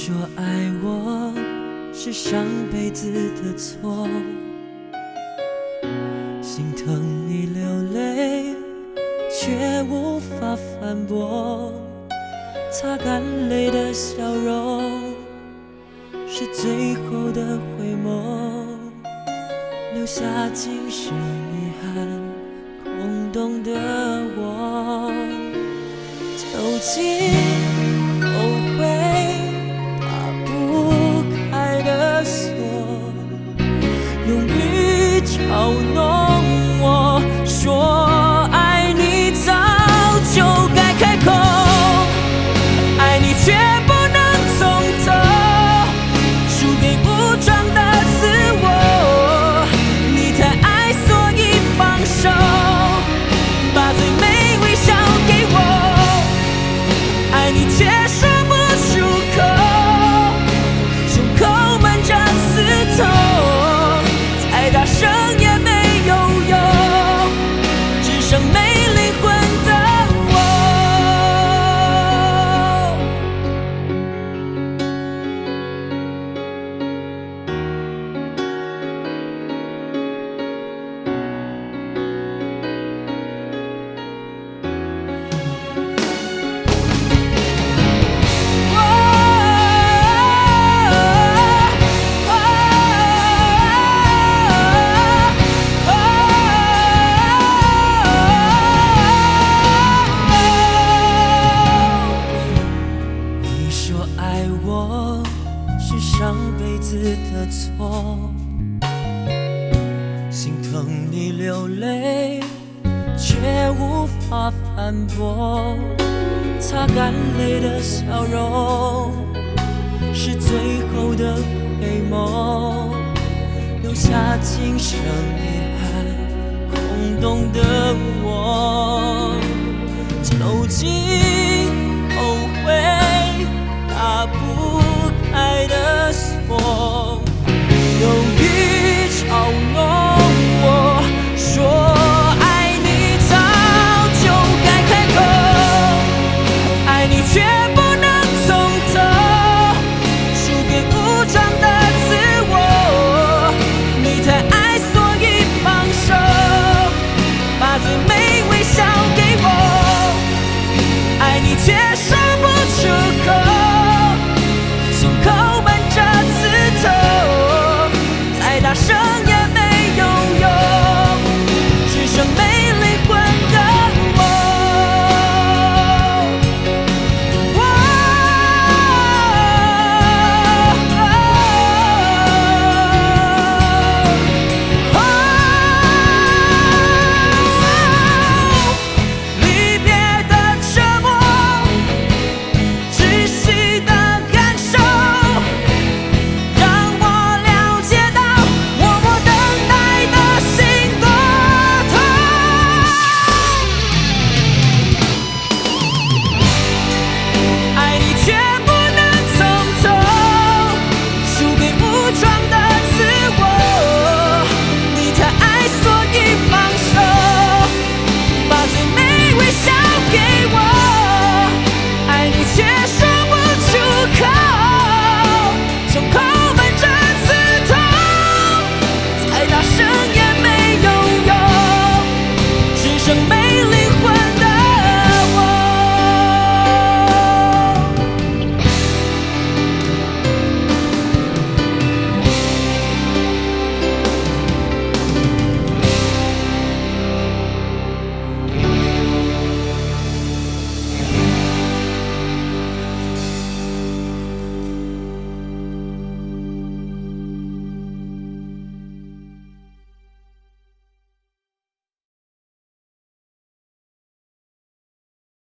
说爱我是上辈子的错，心疼你流泪却无法反驳，擦干泪的笑容是最后的回眸，留下今生遗憾空洞的我，究竟后悔打不开的锁，用语嘲弄我，说爱你早就该开口，爱你却不能从头，输给武装的自我，你太爱所以放手，把最美微笑给我，爱你却说不出口，胸口闷着刺痛，再大声也没有用，只剩没灵魂的我。你说爱我是上辈子的错，心疼你流泪却无法反驳，擦干泪的笑容是最后的回眸，留下今生遗憾空洞的我，究竟后悔